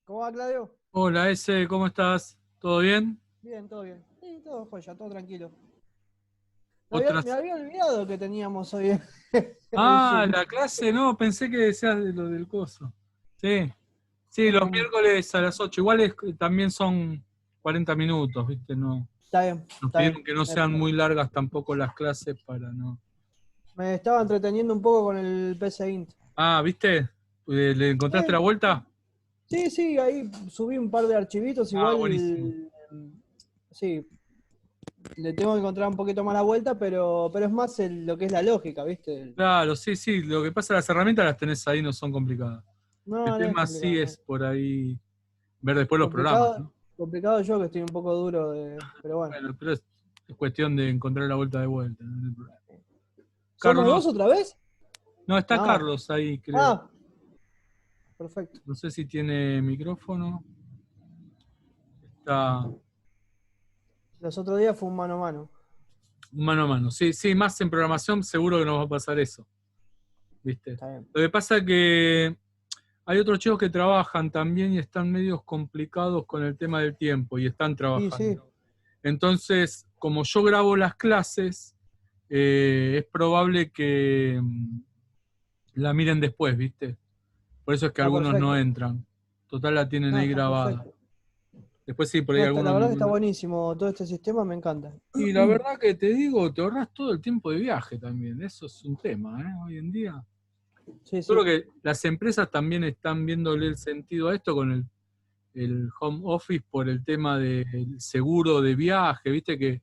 ¿Cómo va, Claudio? Hola, ¿cómo estás? ¿Todo bien? Bien, todo bien. Sí, todo joya, todo tranquilo. Me Otras. había olvidado que teníamos hoy el Ah, Zoom. la clase, no, pensé que decías de lo del coso. Sí, sí, los Em, miércoles a las 8. Igual también son 40 minutos, ¿viste? No, Está bien, nos está bien. pidieron que no sean muy largas tampoco las clases para no. Me estaba entreteniendo un poco con el PC Int. Ah, ¿viste? ¿Le encontraste la Sí, vuelta? sí, sí, ahí subí un par de archivitos, Ah, buenísimo. igual. Sí, le tengo que encontrar un poquito más la vuelta, pero es más lo que es la lógica, ¿viste? Claro, sí, sí. Lo que pasa, las herramientas las tenés ahí, no son complicadas. El No, no es tema sí complicado, no. es por ahí ver después los programas, Complicado, ¿no? complicado yo que estoy un poco duro pero bueno. Bueno, pero es cuestión de encontrar la vuelta de vuelta, ¿no? No hay problema. ¿Somos dos Carlos, otra vez? no, está No. Carlos ahí, creo. Ah, perfecto. No sé si tiene micrófono. Está Los otros días fue un mano a mano. mano a mano. Sí, sí, más en programación seguro que nos va a pasar eso, ¿viste? Está bien. Lo que pasa es que hay otros chicos que trabajan también y están medios complicados con el tema del tiempo y están Y sí, trabajando. Entonces, como yo grabo las clases, es probable que la miren después, ¿viste? Por eso es que está algunos no perfecto. entran. Total la tienen No, ahí está grabada. perfecto. Después sí, por ahí No, la algunos verdad que está no. buenísimo. Todo este sistema me encanta. Y la verdad que te digo, te ahorras todo el tiempo de viaje también. Eso es un tema, ¿eh? Hoy en día. Sí, Yo creo sí. que las empresas también están viéndole el sentido a esto con el home office por el tema del seguro de viaje, viste que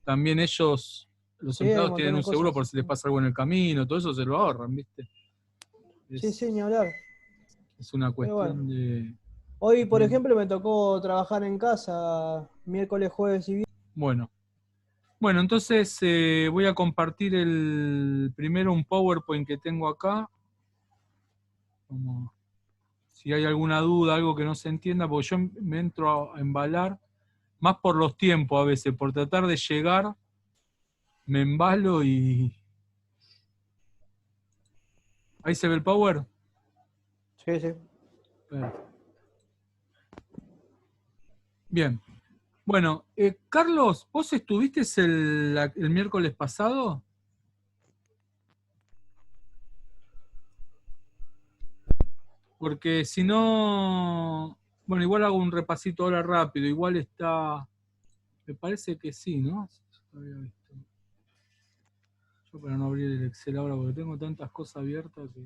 también ellos, los Sí, hay un empleados montón tienen de un seguro por cosas. si les pasa algo en el camino, todo eso se lo ahorran, viste. Sí, Es, sí, ni hablar. es una Pero bueno. cuestión de. Hoy, por ejemplo, me tocó trabajar en casa miércoles, jueves y viernes. Bueno, bueno, entonces voy a compartir primero un PowerPoint que tengo acá. Como si hay alguna duda, algo que no se entienda, porque yo me entro a embalar, más por los tiempos a veces, por tratar de llegar, me embalo y. Ahí se ve el power. Sí, sí. Perfecto. Bien. Bueno, Carlos, ¿vos estuviste el miércoles pasado? Porque si no, bueno, igual hago un repasito ahora rápido, igual está, me parece que sí, ¿no? Había visto. Yo para no abrir el Excel ahora, porque tengo tantas cosas abiertas que.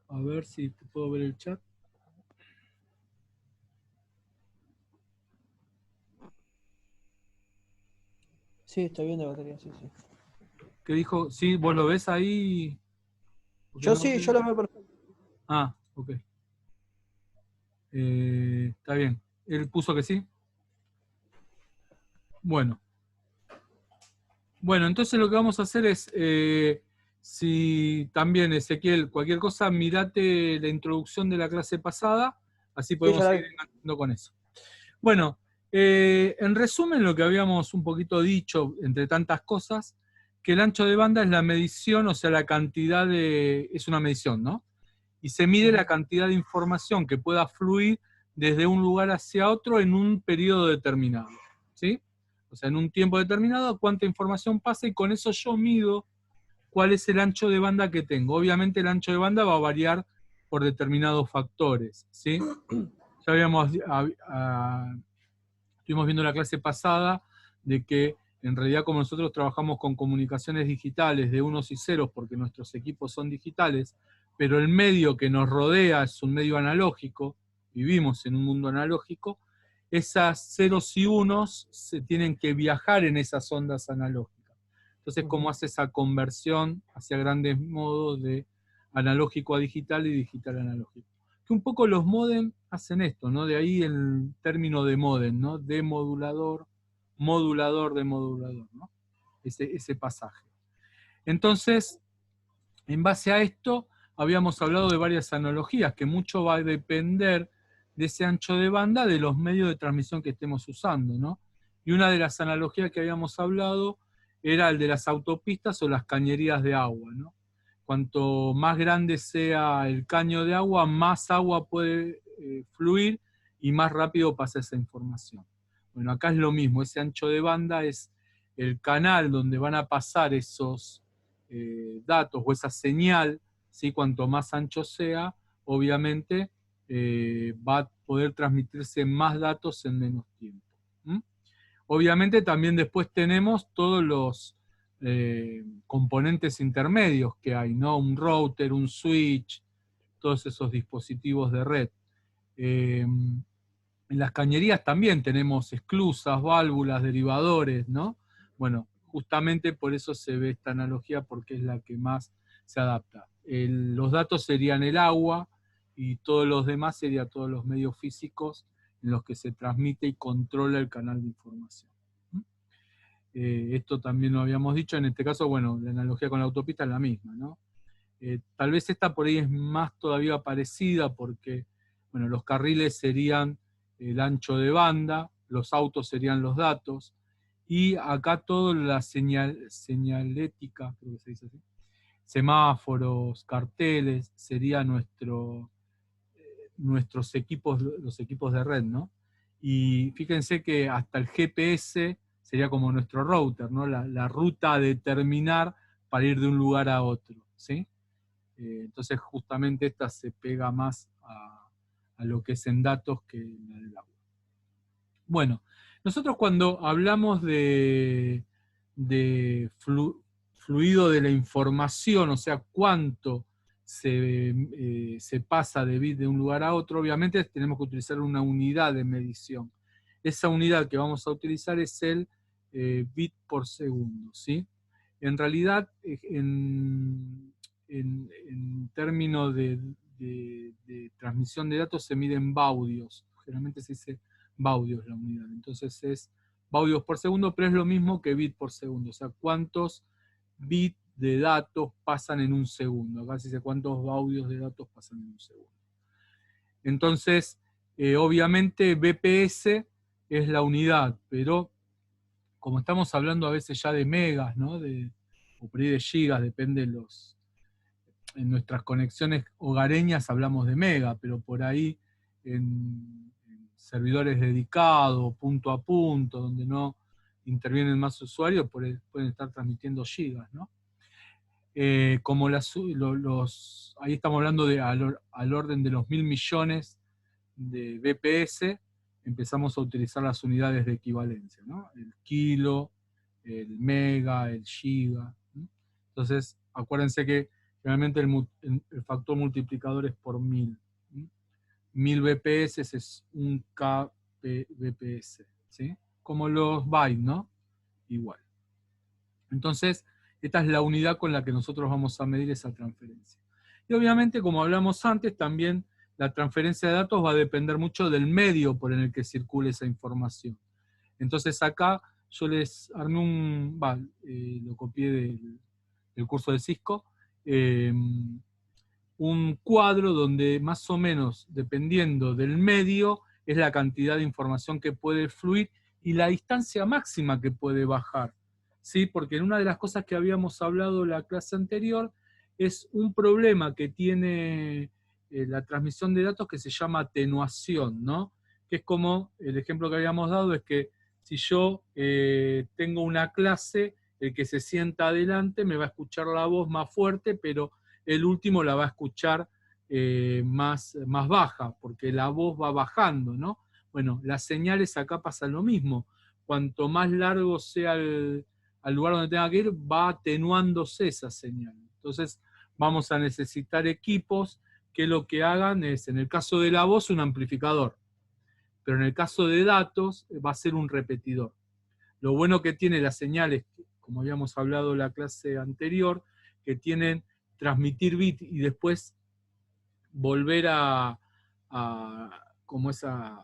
A ver si te puedo ver el chat. Sí, estoy viendo batería, sí, sí. ¿Qué dijo? Sí, vos lo ves ahí. Porque Yo no sí, yo veo. lo veo perfecto. Ah, ok. Está bien. Él puso que sí. Bueno. Bueno, entonces lo que vamos a hacer es, si también, Ezequiel, cualquier cosa, mirate la introducción de la clase pasada, así Sí, ya podemos la seguir vi. enganchando con eso. Bueno, en resumen, lo que habíamos un poquito dicho, entre tantas cosas, que el ancho de banda es la medición, o sea, la cantidad es una medición, ¿no? Y se mide la Ujú. cantidad de información que pueda fluir desde un lugar hacia otro en un periodo determinado, ¿sí? O sea, en un tiempo determinado, cuánta información pasa y con eso yo mido cuál es el ancho de banda que tengo. Obviamente el ancho de banda va a variar por determinados factores, ¿sí? Ya estuvimos viendo la clase pasada de que en realidad como nosotros trabajamos con comunicaciones digitales de unos y ceros porque nuestros equipos son digitales, pero el medio que nos rodea es un medio analógico, vivimos en un mundo analógico, esas ceros y unos se tienen que viajar en esas ondas analógicas. Entonces, ¿cómo Ujú. hace esa conversión hacia grandes modos de analógico a digital y digital a analógico? Que un poco los modem hacen esto, ¿no? De ahí el término de modem, ¿no? Demodulador, modulador, demodulador, ¿no? Ese pasaje. Entonces, en base a esto, habíamos hablado de varias analogías, que mucho va a depender de ese ancho de banda de los medios de transmisión que estemos usando, ¿no? Y una de las analogías que habíamos hablado era el de las autopistas o las cañerías de agua, ¿no? Cuanto más grande sea el caño de agua, más agua puede fluir y más rápido pasa esa información. Bueno, acá es lo mismo, ese ancho de banda es el canal donde van a pasar esos datos o esa señal, ¿sí? Cuanto más ancho sea, obviamente va a poder transmitirse más datos en menos tiempo. Obviamente también después tenemos todos los componentes intermedios que hay, ¿no? Un router, un switch, todos esos dispositivos de red. En las cañerías también tenemos esclusas, válvulas, derivadores, ¿no? Bueno, justamente por eso se ve esta analogía, porque es la que más se adapta. Los datos serían el agua y todos los demás serían todos los medios físicos en los que se transmite y controla el canal de información. Esto también lo habíamos dicho, en este caso, bueno, la analogía con la autopista es la misma, ¿no? Tal vez esta por ahí es más todavía parecida porque, bueno, los carriles serían el ancho de banda, los autos serían los datos, y acá toda la señalética, creo que se dice así, semáforos, carteles, serían nuestros equipos, los equipos de red, ¿no? Y fíjense que hasta el GPS sería como nuestro router, ¿no? La ruta a determinar para ir de un lugar a otro, ¿sí? Entonces justamente esta se pega más a lo que es en datos que en la del agua. Bueno, nosotros cuando hablamos de fluido de la información, o sea, cuánto se pasa de bit de un lugar a otro, obviamente tenemos que utilizar una unidad de medición. Esa unidad que vamos a utilizar es el bit por segundo, ¿sí? En realidad, en términos de transmisión de datos se miden baudios. Generalmente se dice baudios la unidad. Entonces es baudios por segundo, pero es lo mismo que bit por segundo. O sea, cuántos bits de datos pasan en un segundo. Acá se dice cuántos baudios de datos pasan en un segundo. Entonces, obviamente BPS es la unidad, pero como estamos hablando a veces ya de megas, ¿no? O por ahí de gigas, depende en nuestras conexiones hogareñas hablamos de mega, pero por ahí en servidores dedicados, punto a punto, donde no intervienen más usuarios, pueden estar transmitiendo gigas, ¿no? Como ahí estamos hablando al orden de los 1000 millones de BPS, empezamos a utilizar las unidades de equivalencia, ¿no? El kilo, el mega, el giga. ¿No? Entonces, acuérdense que generalmente el factor multiplicador es por 1000. 1000 BPS es un kbps, ¿sí? Como los bytes, ¿no? Igual. Entonces, esta es la unidad con la que nosotros vamos a medir esa transferencia. Y obviamente, como hablamos antes, también la transferencia de datos va a depender mucho del medio por el que circule esa información. Entonces acá yo les armé lo copié del curso de Cisco, un cuadro donde más o menos, dependiendo del medio, es la cantidad de información que puede fluir y la distancia máxima que puede bajar. ¿Sí? Porque en una de las cosas que habíamos hablado en la clase anterior es un problema que tiene la transmisión de datos que se llama atenuación, ¿no? Que es como, el ejemplo que habíamos dado es que si yo tengo una clase, el que se sienta adelante me va a escuchar la voz más fuerte, pero el último la va a escuchar más baja, porque la voz va bajando, ¿no? Bueno, las señales acá pasa lo mismo. Cuanto más largo sea al lugar donde tenga que ir, va atenuándose esa señal. Entonces vamos a necesitar equipos que lo que hagan es, en el caso de la voz, un amplificador, pero en el caso de datos va a ser un repetidor. Lo bueno que tiene las señales, como habíamos hablado en la clase anterior, que tienen transmitir bit y después volver a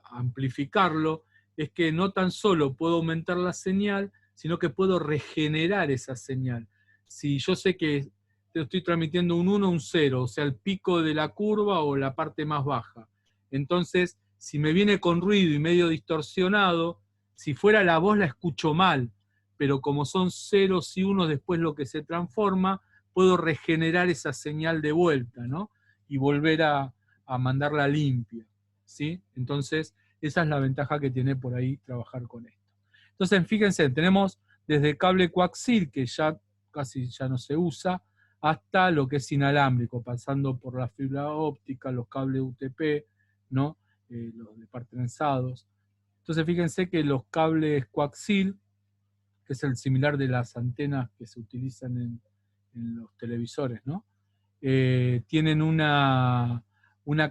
amplificarlo, es que no tan solo puedo aumentar la señal, sino que puedo regenerar esa señal. Si yo sé que estoy transmitiendo un 1, un 0, o sea, el pico de la curva o la parte más baja. Entonces, si me viene con ruido y medio distorsionado, si fuera la voz la escucho mal, pero como son ceros y unos después lo que se transforma, puedo regenerar esa señal de vuelta, ¿no? Y volver a mandarla limpia. ¿sí? Entonces, esa es la ventaja que tiene por ahí trabajar con esto. Entonces, fíjense, tenemos desde el cable coaxil, que ya casi ya no se usa, hasta lo que es inalámbrico, pasando por la fibra óptica, los cables UTP, ¿no? Los de par trenzados. Entonces, fíjense que los cables coaxil, que es el similar de las antenas que se utilizan en los televisores, ¿no? Tienen una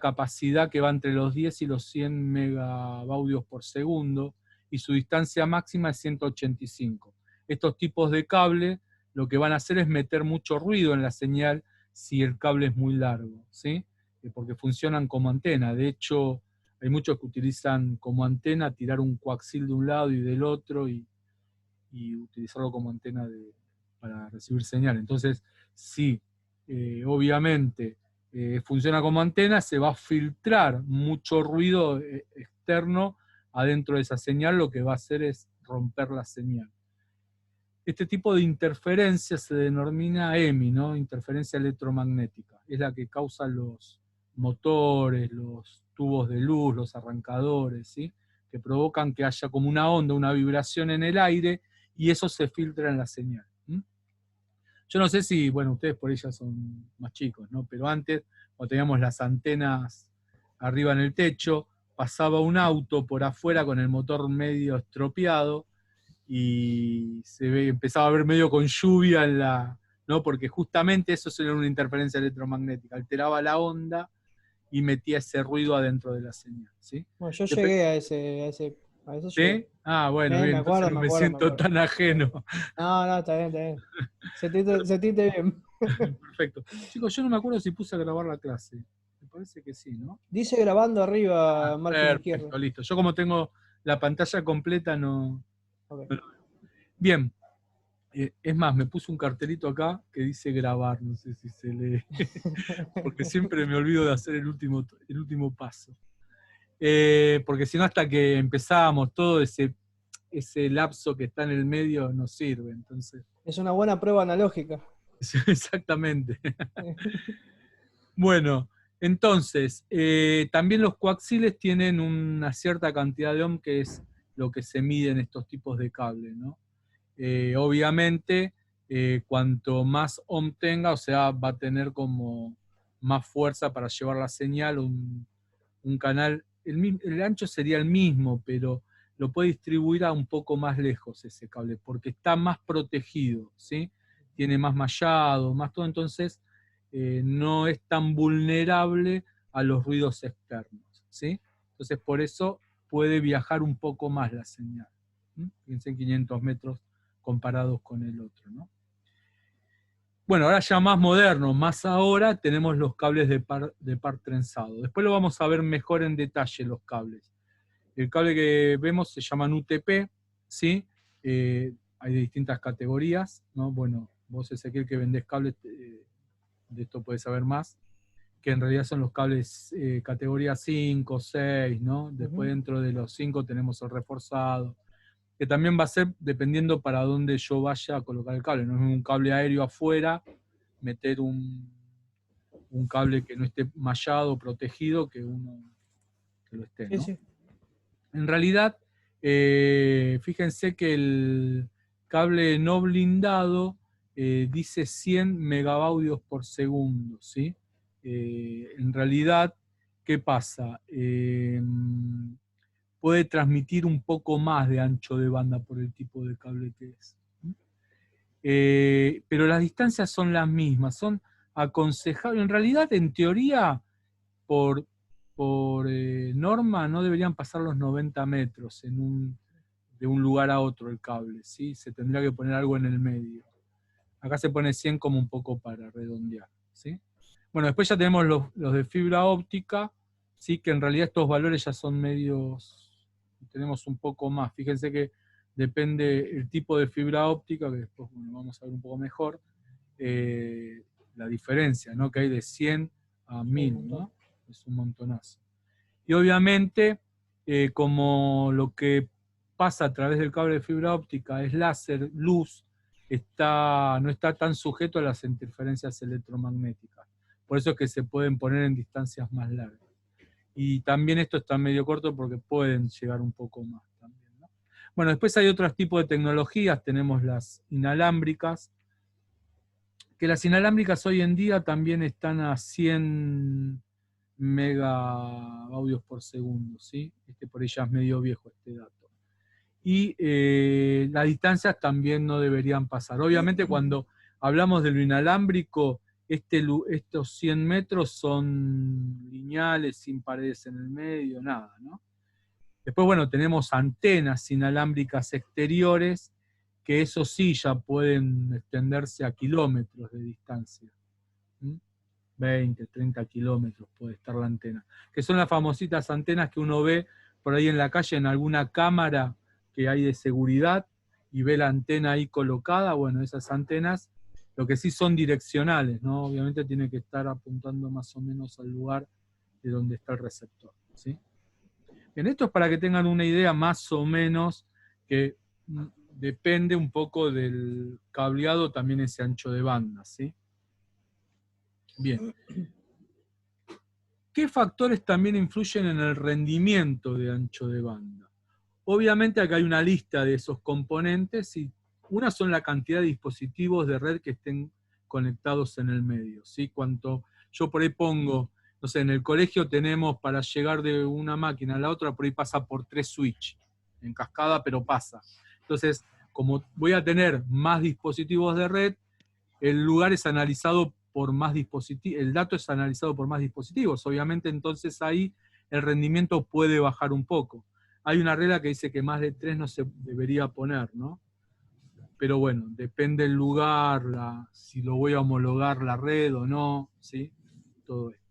capacidad que va entre los 10 y los 100 megabaudios por segundo, y su distancia máxima es 185. Estos tipos de cable lo que van a hacer es meter mucho ruido en la señal si el cable es muy largo, ¿sí? Porque funcionan como antena. De hecho, hay muchos que utilizan como antena tirar un coaxil de un lado y del otro y utilizarlo como antena para recibir señal. Entonces, si obviamente funciona como antena, se va a filtrar mucho ruido externo adentro de esa señal, lo que va a hacer es romper la señal. Este tipo de interferencia se denomina EMI, ¿no? Interferencia electromagnética. Es la que causa los motores, los tubos de luz, los arrancadores, ¿sí? Que provocan que haya como una onda, una vibración en el aire, y eso se filtra en la señal. Yo no sé si, bueno, ustedes por ahí ya son más chicos, ¿no? Pero antes, cuando teníamos las antenas arriba en el techo, pasaba un auto por afuera con el motor medio estropeado, y empezaba a ver medio con lluvia ¿no? Porque justamente eso era una interferencia electromagnética, alteraba la onda y metía ese ruido adentro de la señal, ¿sí? Bueno, yo llegué a eso llegué. ¿Sí? Ah, bueno, bien, Me entonces acuerdo, no me me acuerdo, me siento acuerdo. tan ajeno. No, no, está bien, está bien. Sentiste bien. Perfecto. Chicos, yo no me acuerdo si puse a grabar la clase. Me parece que sí, ¿no? Dice grabando arriba, margen izquierdo. Perfecto, listo. Yo como tengo la pantalla completa, no. Ok. Bien. Es más, me puse un cartelito acá que dice grabar, no sé si se lee, porque siempre me olvido de hacer el último paso. Porque si no, hasta que empezamos, todo ese lapso que está en el medio no sirve. Entonces, Es una buena prueba analógica. exactamente. Bueno, entonces, también los coaxiles tienen una cierta cantidad de ohm, que es lo que se mide en estos tipos de cables, ¿no? Obviamente, cuanto más ohm tenga, o sea, va a tener como más fuerza para llevar la señal, un canal, el ancho sería el mismo, pero lo puede distribuir a un poco más lejos ese cable, porque está más protegido, ¿sí? Tiene más mallado, más todo, entonces no es tan vulnerable a los ruidos externos, ¿sí? Entonces por eso puede viajar un poco más la señal. Fíjense en 500 metros comparados con el otro, ¿no? Bueno, ahora ya más moderno, más ahora, tenemos los cables de par trenzado. Después lo vamos a ver mejor en detalle los cables. El cable que vemos se llaman UTP, ¿sí? Hay de distintas categorías, ¿no? Bueno, vos, Ezequiel, que vendés cables, de esto podés saber más, que en realidad son los cables categoría 5, 6, ¿no? Después dentro de los 5 tenemos el reforzado, que también va a ser dependiendo para dónde yo vaya a colocar el cable. No es un cable aéreo afuera, meter un cable que no esté mallado, protegido, que uno que lo esté, Sí, ¿no? sí. En realidad, fíjense que el cable no blindado dice 100 megabaudios por segundo, ¿sí? En realidad, ¿qué pasa? Puede transmitir un poco más de ancho de banda por el tipo de cable que es. Pero las distancias son las mismas, son aconsejables. En realidad, en teoría, por norma, no deberían pasar los 90 metros de un lugar a otro el cable, ¿sí? Se tendría que poner algo en el medio. Acá se pone 100 como un poco para redondear, ¿sí? Bueno, después ya tenemos los de fibra óptica, ¿sí? Que en realidad estos valores ya son medios, tenemos un poco más. Fíjense que depende el tipo de fibra óptica, que después vamos a ver un poco mejor, la diferencia, ¿no? Que hay de 100 a 1000, ¿no? Es un montonazo. Y obviamente, como lo que pasa a través del cable de fibra óptica es láser, luz, no está tan sujeto a las interferencias electromagnéticas. Por eso es que se pueden poner en distancias más largas. Y también esto está medio corto porque pueden llegar un poco más también, ¿no? Bueno, después hay otros tipos de tecnologías, tenemos las inalámbricas, que las inalámbricas hoy en día también están a 100 megabaudios por segundo, ¿sí? Por ahí ya es medio viejo este dato. Y las distancias también no deberían pasar. Obviamente cuando hablamos de lo inalámbrico, estos 100 metros son lineales, sin paredes en el medio, nada, ¿no? Después, bueno, tenemos antenas inalámbricas exteriores, que eso sí ya pueden extenderse a kilómetros de distancia. 20, 30 kilómetros puede estar la antena. Que son las famositas antenas que uno ve por ahí en la calle en alguna cámara que hay de seguridad y ve la antena ahí colocada. Bueno, esas antenas, lo que sí son direccionales, ¿no? Obviamente tiene que estar apuntando más o menos al lugar de donde está el receptor, ¿sí? Bien, esto es para que tengan una idea más o menos que depende un poco del cableado también ese ancho de banda, ¿sí? Bien. ¿Qué factores también influyen en el rendimiento de ancho de banda? Obviamente acá hay una lista de esos componentes y una son la cantidad de dispositivos de red que estén conectados en el medio, ¿sí? Cuanto yo por ahí pongo, no sé, en el colegio tenemos para llegar de una máquina a la otra, por ahí pasa por 3 switch, en cascada, pero pasa. Entonces, como voy a tener más dispositivos de red, el lugar es analizado por más dispositivos, el dato es analizado por más dispositivos. Obviamente entonces ahí el rendimiento puede bajar un poco. Hay una regla que dice que más de 3 no se debería poner, ¿no? Pero bueno, depende del lugar, si lo voy a homologar la red o no, ¿sí? Todo esto.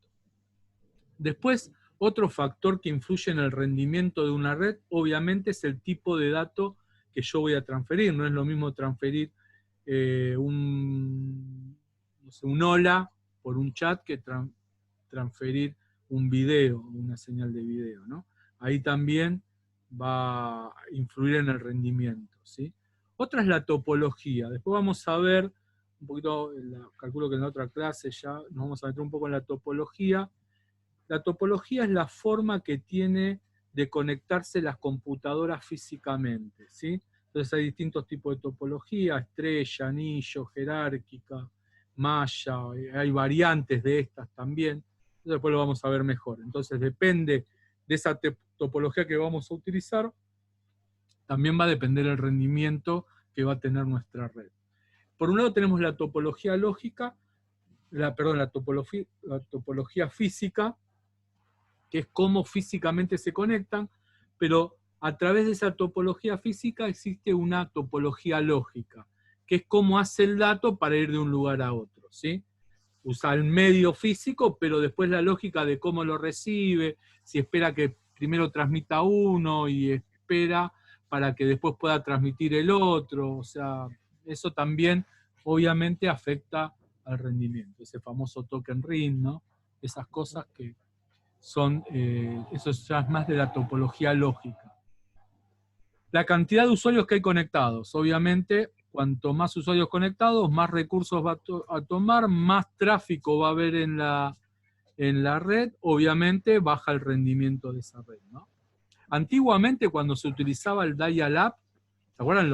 Después, otro factor que influye en el rendimiento de una red, obviamente, es el tipo de dato que yo voy a transferir. No es lo mismo transferir un hola por un chat que transferir un video, una señal de video, ¿no? Ahí también va a influir en el rendimiento, ¿sí? Otra es la topología. Después vamos a ver un poquito, calculo que en la otra clase ya nos vamos a meter un poco en la topología. La topología es la forma que tiene de conectarse las computadoras físicamente, ¿sí? Entonces hay distintos tipos de topología, estrella, anillo, jerárquica, malla, hay variantes de estas también. Después lo vamos a ver mejor. Entonces depende de esa topología que vamos a utilizar, también va a depender el rendimiento que va a tener nuestra red. Por un lado tenemos la topología lógica, la topología física, que es cómo físicamente se conectan, pero a través de esa topología física existe una topología lógica, que es cómo hace el dato para ir de un lugar a otro, ¿sí? Usa el medio físico, pero después la lógica de cómo lo recibe, si espera que primero transmita uno y espera para que después pueda transmitir el otro, o sea, eso también obviamente afecta al rendimiento, ese famoso token ring, ¿no? Esas cosas que son, eso ya es más de la topología lógica. La cantidad de usuarios que hay conectados, obviamente, cuanto más usuarios conectados, más recursos va a tomar, más tráfico va a haber en la red, obviamente baja el rendimiento de esa red, ¿no? Antiguamente, cuando se utilizaba el dial-up, ¿se acuerdan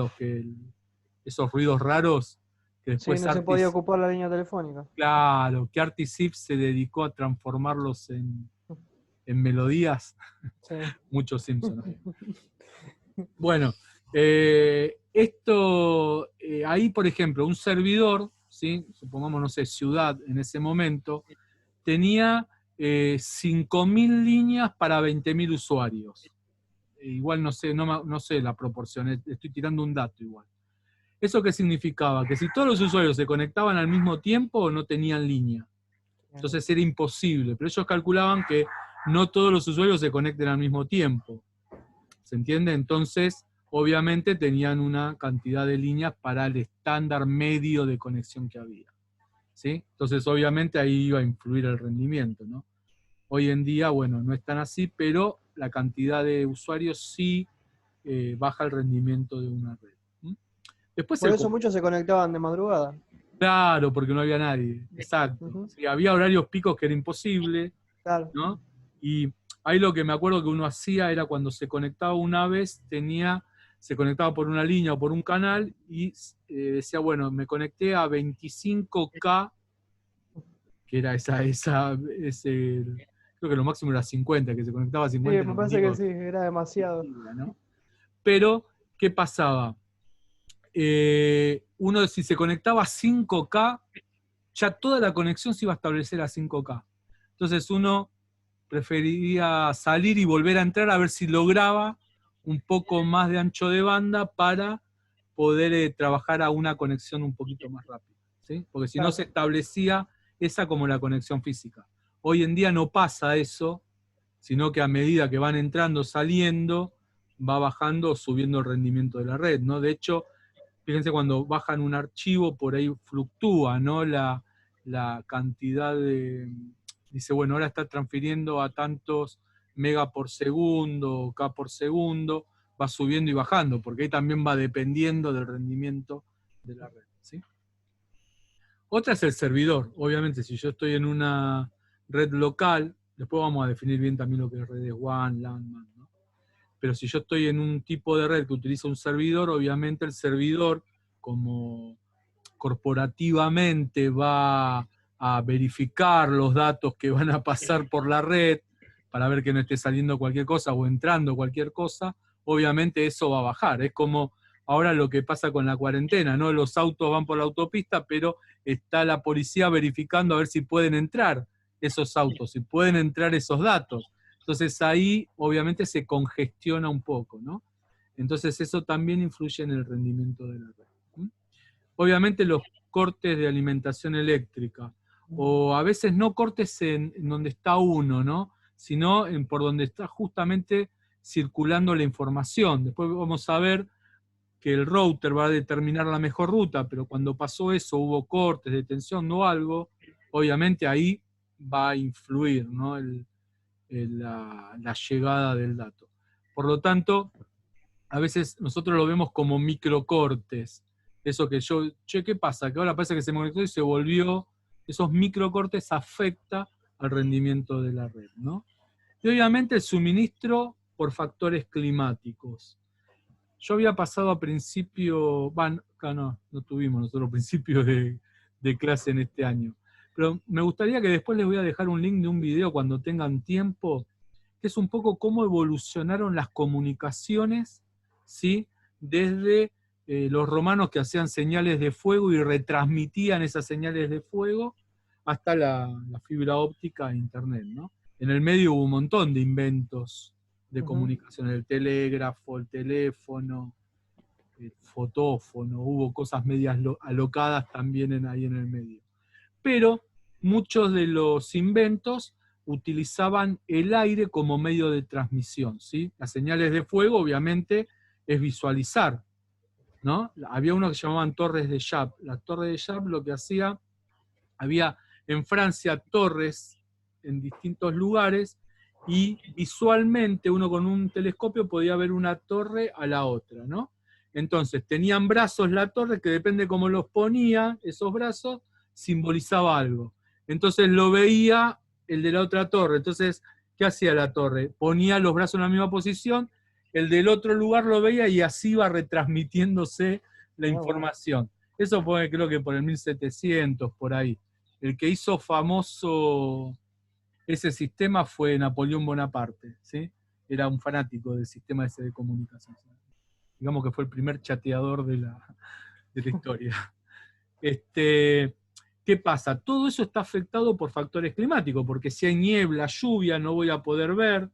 esos ruidos raros que después Sí, no se podía ocupar la línea telefónica. Claro, que ArtiZip se dedicó a transformarlos en melodías. Sí. Muchos Simpsons. Bueno, ahí por ejemplo, un servidor, ¿sí? Supongamos, no sé, Ciudad en ese momento, tenía 5.000 líneas para 20.000 usuarios. Igual no sé la proporción, estoy tirando un dato igual. ¿Eso qué significaba? Que si todos los usuarios se conectaban al mismo tiempo, no tenían línea. Entonces era imposible, pero ellos calculaban que no todos los usuarios se conecten al mismo tiempo. ¿Se entiende? Entonces, obviamente tenían una cantidad de líneas para el estándar medio de conexión que había, ¿sí? Entonces, obviamente ahí iba a influir el rendimiento, ¿no? Hoy en día, bueno, no es tan así, pero la cantidad de usuarios sí baja el rendimiento de una red. Después por eso muchos se conectaban de madrugada. Claro, porque no había nadie. Exacto. Sí, había horarios picos que era imposible, claro, ¿no? Y Ahí lo que me acuerdo que uno hacía era cuando se conectaba una vez, se conectaba por una línea o por un canal y decía, bueno, me conecté a 25K, que era creo que lo máximo era 50, que se conectaba a Sí, 50 me era parece que medio sí, era demasiado. suicida, ¿no? Pero, ¿qué pasaba? Uno si se conectaba a 5K, ya toda la conexión se iba a establecer a 5K. Entonces uno preferiría salir y volver a entrar a ver si lograba un poco más de ancho de banda para poder trabajar a una conexión un poquito más rápida, ¿sí? Porque si no Claro. se establecía esa como la conexión física. Hoy en día no pasa eso, sino que a medida que van entrando, saliendo, va bajando o subiendo el rendimiento de la red, ¿no? De hecho, fíjense cuando bajan un archivo, por ahí fluctúa, ¿no? La cantidad de... Dice, bueno, ahora está transfiriendo a tantos mega por segundo, K por segundo, va subiendo y bajando, porque ahí también va dependiendo del rendimiento de la red, ¿sí? Otra es el servidor. Obviamente, si yo estoy en una red local, después vamos a definir bien también lo que es redes WAN, LAN, MAN, ¿no? Pero si yo estoy en un tipo de red que utiliza un servidor, obviamente el servidor, como corporativamente va a verificar los datos que van a pasar por la red para ver que no esté saliendo cualquier cosa o entrando cualquier cosa, obviamente eso va a bajar. Es como ahora lo que pasa con la cuarentena, ¿no? Los autos van por la autopista, pero está la policía verificando a ver si pueden entrar esos autos, si pueden entrar esos datos. Entonces ahí obviamente se congestiona un poco, ¿no? Entonces eso también influye en el rendimiento de la red. Obviamente los cortes de alimentación eléctrica, o a veces no cortes en donde está uno, ¿no? Sino por donde está justamente circulando la información. Después vamos a ver que el router va a determinar la mejor ruta, pero cuando pasó eso, hubo cortes de tensión o algo, obviamente ahí va a influir, ¿no? La llegada del dato. Por lo tanto, a veces nosotros lo vemos como microcortes. Eso que che, ¿qué pasa? Que ahora parece que se conectó y se volvió. Esos microcortes afecta al rendimiento de la red, ¿no? Y obviamente el suministro por factores climáticos. Yo había pasado a principio, acá no tuvimos nosotros principios de clase en este año. Pero me gustaría que después les voy a dejar un link de un video cuando tengan tiempo, que es un poco cómo evolucionaron las comunicaciones, ¿sí? Desde los romanos que hacían señales de fuego y retransmitían esas señales de fuego hasta la fibra óptica e internet, ¿no? En el medio hubo un montón de inventos de comunicación, el telégrafo, el teléfono, el fotófono, hubo cosas medias alocadas también ahí en el medio. Pero muchos de los inventos utilizaban el aire como medio de transmisión, ¿sí? Las señales de fuego, obviamente, es visualizar, ¿no? Había uno que llamaban torres de Chappe. La torre de Chappe lo que hacía, había en Francia torres en distintos lugares y visualmente uno con un telescopio podía ver una torre a la otra, ¿no? Entonces tenían brazos la torre que depende cómo los ponía, esos brazos, simbolizaba algo. Entonces lo veía el de la otra torre. Entonces, ¿qué hacía la torre? Ponía los brazos en la misma posición, el del otro lugar lo veía y así iba retransmitiéndose la información. Eso fue creo que por el 1700, por ahí. El que hizo famoso ese sistema fue Napoleón Bonaparte, ¿sí? Era un fanático del sistema ese de comunicación. Digamos que fue el primer chateador de la historia. ¿Qué pasa? Todo eso está afectado por factores climáticos, porque si hay niebla, lluvia, no voy a poder ver,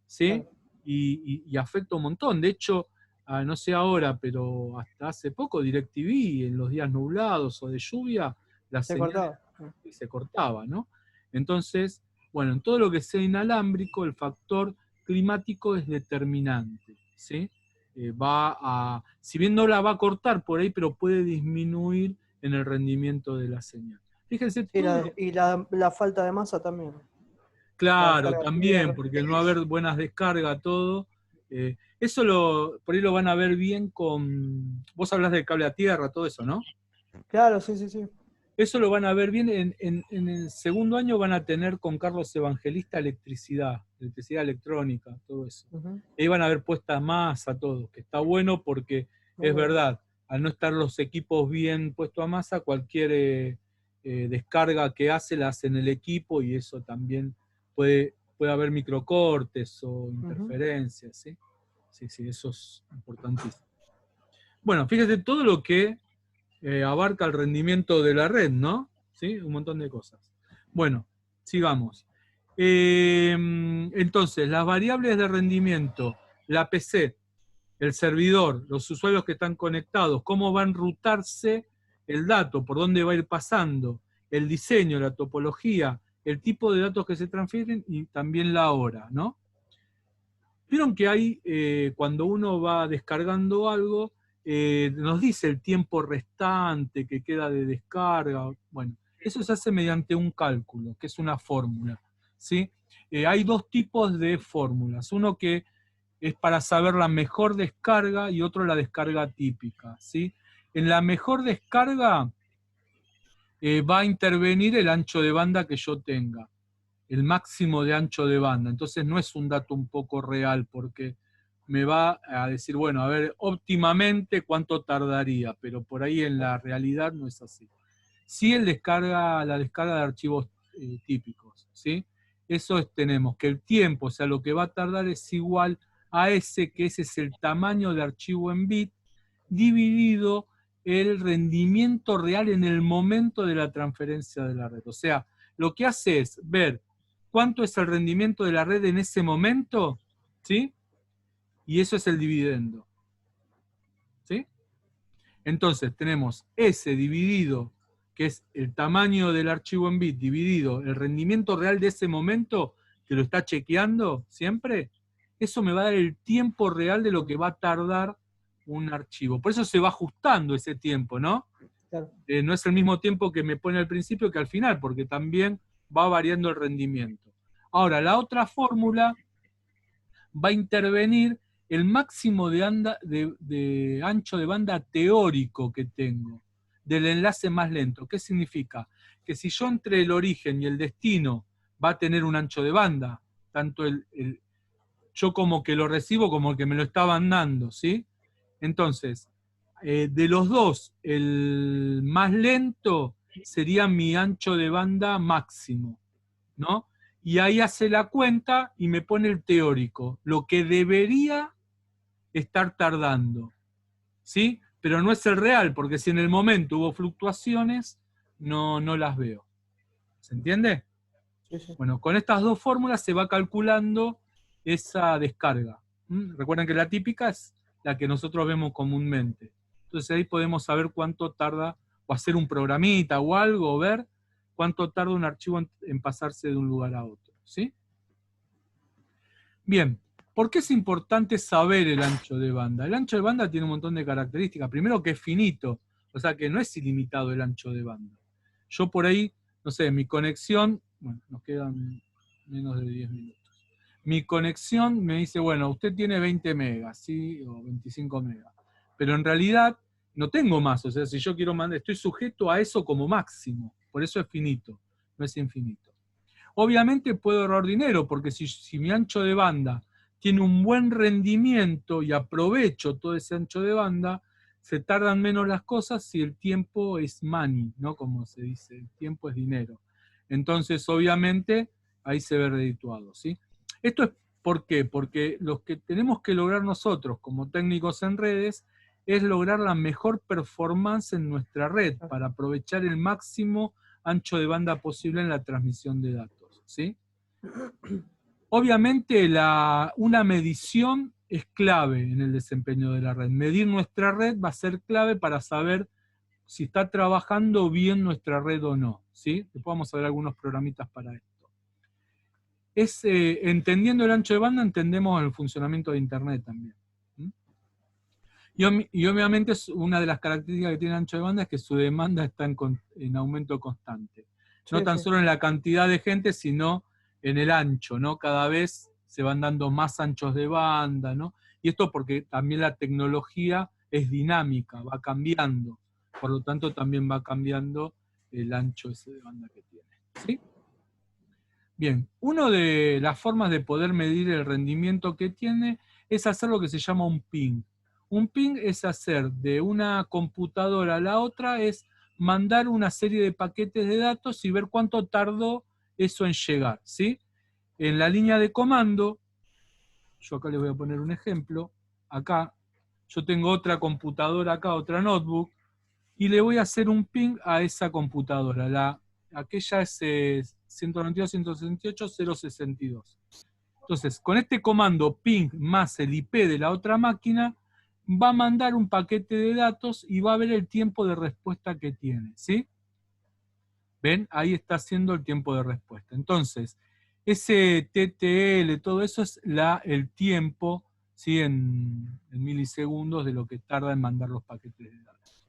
¿sí? Y afecta un montón. De hecho, no sé ahora, pero hasta hace poco DirecTV, en los días nublados o de lluvia, las señales se cortaba, ¿no? Entonces, bueno, en todo lo que sea inalámbrico, el factor climático es determinante, ¿sí? Si bien no la va a cortar por ahí, pero puede disminuir en el rendimiento de la señal. Fíjense, Y la falta de masa también. claro, también, porque el no haber buenas descargas, todo. Eso por ahí lo van a ver bien con... Vos hablás del cable a tierra, todo eso, ¿no? Claro, sí, sí, sí. Eso lo van a ver bien. En el segundo año van a tener con Carlos Evangelista electricidad electrónica, todo eso. Ujú. Ahí van a ver puesta masa, todo, que está bueno porque Muy es bueno. verdad, al no estar los equipos bien puestos a masa, cualquier descarga que la hace en el equipo y eso también puede haber microcortes o interferencias, ¿sí? Sí, eso es importantísimo. Bueno, fíjate todo lo que abarca el rendimiento de la red, ¿no? ¿Sí? Un montón de cosas. Bueno, sigamos. Entonces, las variables de rendimiento, la PC, el servidor, los usuarios que están conectados, cómo va a enrutarse el dato, por dónde va a ir pasando, el diseño, la topología, el tipo de datos que se transfieren y también la hora, ¿no? Vieron que hay, cuando uno va descargando algo, nos dice el tiempo restante que queda de descarga. Bueno, eso se hace mediante un cálculo, que es una fórmula, ¿sí? Hay dos tipos de fórmulas. Uno que es para saber la mejor descarga y otro la descarga típica, ¿sí? En la mejor descarga va a intervenir el ancho de banda que yo tenga, el máximo de ancho de banda. Entonces no es un dato un poco real, porque me va a decir, bueno, a ver, óptimamente cuánto tardaría, pero por ahí en la realidad no es así. Sí la descarga de archivos típicos, ¿sí? Tenemos que el tiempo, o sea, lo que va a tardar es igual a ese es el tamaño de archivo en bit, dividido el rendimiento real en el momento de la transferencia de la red. O sea, lo que hace es ver cuánto es el rendimiento de la red en ese momento, ¿sí? Y eso es el dividendo, ¿sí? Entonces tenemos S dividido, que es el tamaño del archivo en bit, dividido el rendimiento real de ese momento, que lo está chequeando siempre. Eso me va a dar el tiempo real de lo que va a tardar un archivo. Por eso se va ajustando ese tiempo, ¿no? Claro. No es el mismo tiempo que me pone al principio que al final, porque también va variando el rendimiento. Ahora, la otra fórmula va a intervenir el máximo de ancho de banda teórico que tengo, del enlace más lento. ¿Qué significa? Que si yo entre el origen y el destino va a tener un ancho de banda, tanto yo como que lo recibo como el que me lo estaban dando, ¿sí? Entonces, de los dos, el más lento sería mi ancho de banda máximo, ¿no? Y ahí hace la cuenta y me pone el teórico, lo que debería estar tardando, ¿sí? Pero no es el real, porque si en el momento hubo fluctuaciones, no las veo. ¿Se entiende? Sí, sí. Bueno, con estas dos fórmulas se va calculando esa descarga. Recuerden que la típica es la que nosotros vemos comúnmente. Entonces ahí podemos saber cuánto tarda, o hacer un programita o algo, o ver cuánto tarda un archivo en pasarse de un lugar a otro, ¿sí? Bien, ¿por qué es importante saber el ancho de banda? El ancho de banda tiene un montón de características. Primero que es finito, o sea que no es ilimitado el ancho de banda. Yo por ahí, no sé, mi conexión, bueno, nos quedan menos de 10 minutos. Mi conexión me dice, bueno, usted tiene 20 megas, ¿sí? O 25 megas. Pero en realidad no tengo más, o sea, si yo quiero mandar, estoy sujeto a eso como máximo. Por eso es finito, no es infinito. Obviamente puedo ahorrar dinero, porque si mi ancho de banda tiene un buen rendimiento y aprovecho todo ese ancho de banda, se tardan menos las cosas si el tiempo es money, ¿no? Como se dice, el tiempo es dinero. Entonces, obviamente, ahí se ve redituado, ¿sí? Esto es ¿por qué? Porque lo que tenemos que lograr nosotros como técnicos en redes es lograr la mejor performance en nuestra red para aprovechar el máximo ancho de banda posible en la transmisión de datos, ¿sí? Obviamente una medición es clave en el desempeño de la red. Medir nuestra red va a ser clave para saber si está trabajando bien nuestra red o no, ¿sí? Después vamos a ver algunos programitas para esto. Entendiendo el ancho de banda, entendemos el funcionamiento de Internet también. Y obviamente una de las características que tiene el ancho de banda es que su demanda está en aumento constante. No tan solo en la cantidad de gente, sino en el ancho, ¿no? Cada vez se van dando más anchos de banda, ¿no? Y esto porque también la tecnología es dinámica, va cambiando. Por lo tanto, también va cambiando el ancho ese de banda que tiene. ¿Sí? Bien, una de las formas de poder medir el rendimiento que tiene es hacer lo que se llama un ping. Un ping es hacer de una computadora a la otra, es mandar una serie de paquetes de datos y ver cuánto tardó eso en llegar, ¿sí? En la línea de comando, yo acá les voy a poner un ejemplo, acá yo tengo otra computadora acá, otra notebook, y le voy a hacer un ping a esa computadora. Aquella es 192.168.0.62. Entonces, con este comando ping más el IP de la otra máquina, va a mandar un paquete de datos y va a ver el tiempo de respuesta que tiene, ¿sí? ¿Ven? Ahí está haciendo el tiempo de respuesta. Entonces, ese TTL, todo eso es el tiempo, ¿sí? en milisegundos de lo que tarda en mandar los paquetes de datos.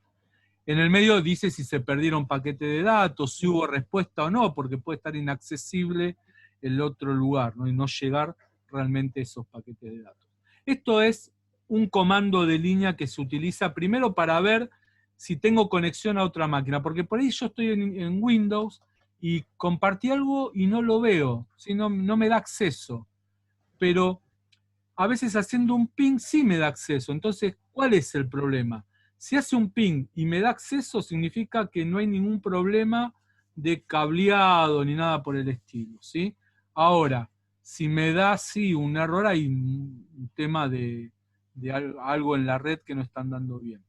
En el medio dice si se perdieron paquetes de datos, si hubo respuesta o no, porque puede estar inaccesible el otro lugar, ¿no? Y no llegar realmente a esos paquetes de datos. Esto es un comando de línea que se utiliza primero para ver si tengo conexión a otra máquina, porque por ahí yo estoy en Windows y compartí algo y no lo veo, ¿sí? No me da acceso. Pero a veces haciendo un ping sí me da acceso. Entonces, ¿cuál es el problema? Si hace un ping y me da acceso, significa que no hay ningún problema de cableado ni nada por el estilo, ¿sí? Ahora, si me da así un error, hay un tema de algo en la red que no están dando bien.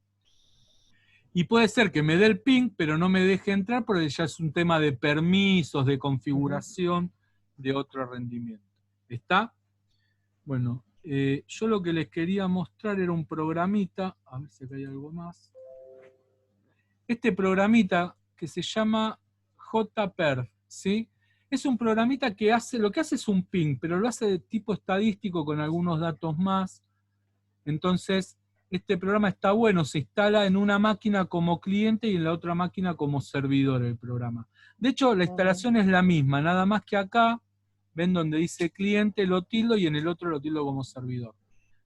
Y puede ser que me dé el ping, pero no me deje entrar, porque ya es un tema de permisos, de configuración de otro rendimiento. ¿Está? Bueno, yo lo que les quería mostrar era un programita, a ver si acá hay algo más. Este programita que se llama JPerf, ¿sí? Es un programita que lo que hace es un ping, pero lo hace de tipo estadístico con algunos datos más. Entonces, este programa está bueno, se instala en una máquina como cliente y en la otra máquina como servidor el programa. De hecho, la instalación es la misma, nada más que acá, ven donde dice cliente, lo tildo, y en el otro lo tildo como servidor.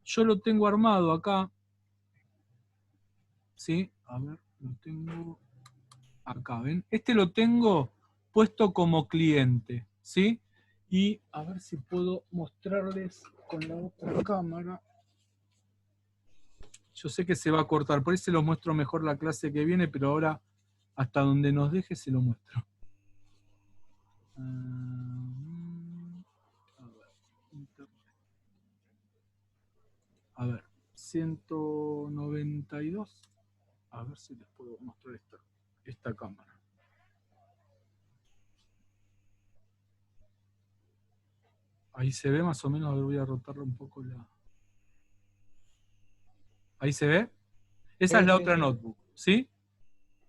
Yo lo tengo armado acá. ¿Sí? A ver, lo tengo acá, ¿ven? Este lo tengo puesto como cliente, ¿sí? Y a ver si puedo mostrarles con la otra cámara. Yo sé que se va a cortar, por eso se los muestro mejor la clase que viene, pero ahora hasta donde nos deje se lo muestro. A ver, 192. A ver si les puedo mostrar esta cámara. Ahí se ve más o menos, a ver, voy a rotarle un poco la... ¿Ahí se ve? Esa es la otra notebook, ¿sí?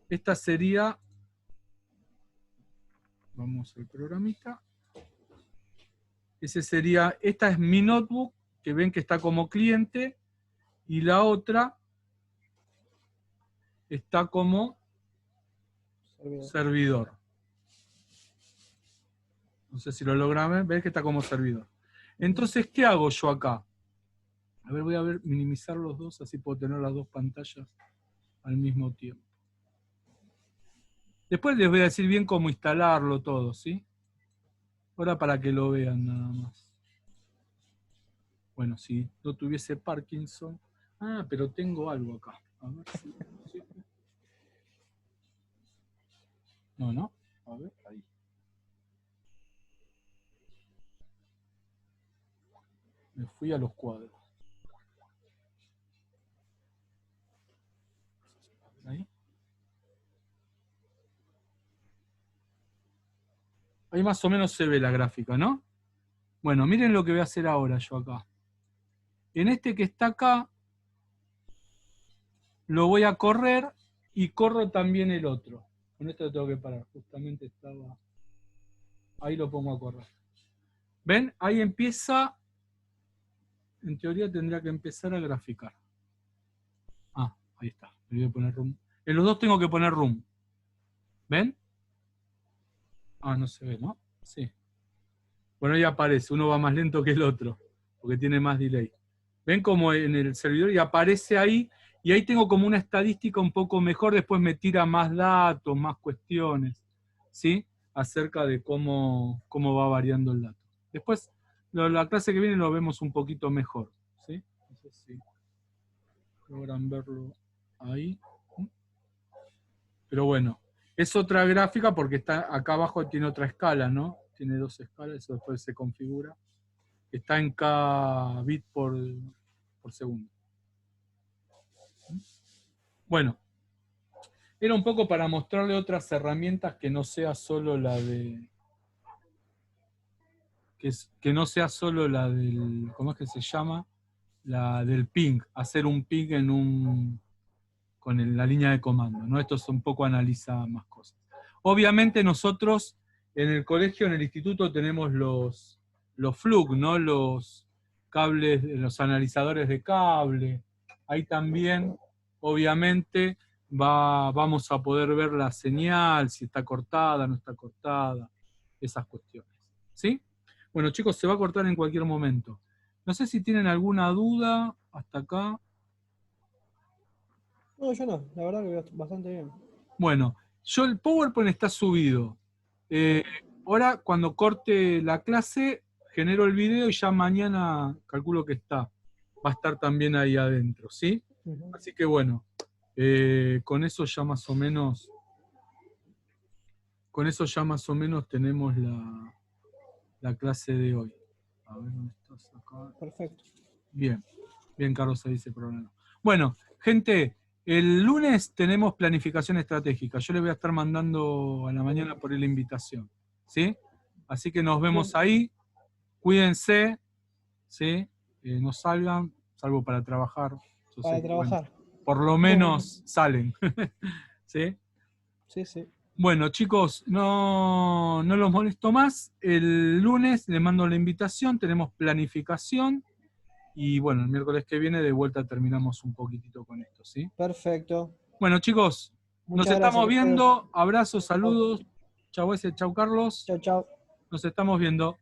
Esta sería... Vamos al programita. Esta es mi notebook, que ven que está como cliente, y la otra está como servidor. No sé si lo logran ver, ves que está como servidor. Entonces, ¿qué hago yo acá? A ver, voy a minimizar los dos, así puedo tener las dos pantallas al mismo tiempo. Después les voy a decir bien cómo instalarlo todo, ¿sí? Ahora para que lo vean nada más. Bueno, si no tuviese Parkinson... Ah, pero tengo algo acá. A ver si... ¿sí? No. A ver, ahí. Me fui a los cuadros. Ahí. Ahí más o menos se ve la gráfica, ¿no? Bueno, miren lo que voy a hacer ahora yo acá. En este que está acá, lo voy a correr y corro también el otro. Con esto lo tengo que parar. Justamente estaba... Ahí lo pongo a correr. ¿Ven? Ahí empieza... En teoría tendría que empezar a graficar. Ah, ahí está. Le voy a poner room. En los dos tengo que poner room. ¿Ven? Ah, no se ve, ¿no? Sí. Bueno, ahí aparece. Uno va más lento que el otro, porque tiene más delay. ¿Ven como en el servidor? Y aparece ahí, Y ahí tengo como una estadística un poco mejor, después me tira más datos, más cuestiones, ¿sí? Acerca de cómo va variando el dato. Después, la clase que viene lo vemos un poquito mejor, ¿sí? No sé si logran verlo ahí. Pero bueno, es otra gráfica porque está acá abajo, tiene otra escala, ¿no? Tiene 2 escalas, eso después se configura. Está en K bit por segundo. Bueno, era un poco para mostrarle otras herramientas que no sea solo la de... Que no sea solo la del... ¿Cómo es que se llama? La del ping. Hacer un ping con la línea de comando, ¿no? Esto es un poco analiza más cosas. Obviamente nosotros en el colegio, en el instituto, tenemos los FLUC, ¿no? Los cables, los analizadores de cable. Ahí también, obviamente, vamos a poder ver la señal, si está cortada, no está cortada, esas cuestiones. ¿Sí? Bueno, chicos, se va a cortar en cualquier momento. No sé si tienen alguna duda hasta acá. No, yo no, la verdad que bastante bien. Bueno, el PowerPoint está subido. Ahora, cuando corte la clase, genero el video y ya mañana calculo que está. Va a estar también ahí adentro, ¿sí? Así que bueno, con eso ya más o menos tenemos la clase de hoy. A ver, ¿dónde estás acá? Perfecto. Bien, Carlos, se dice problema. Bueno, gente, el lunes tenemos planificación estratégica. Yo les voy a estar mandando a la mañana por la invitación, ¿sí? Así que nos vemos ahí. Cuídense, ¿sí? No salgan, salvo para trabajar. Yo Para sé que, bueno, trabajar. por lo menos salen, ¿sí? Sí, sí. Bueno, chicos, no los molesto más. El lunes les mando la invitación, tenemos planificación. Y bueno, el miércoles que viene de vuelta terminamos un poquitito con esto, ¿sí? Perfecto. Bueno, chicos, nos Muchas estamos gracias, Carlos. viendo. Abrazos, saludos. Chau, chau, Carlos. Chao, chao. Nos estamos viendo.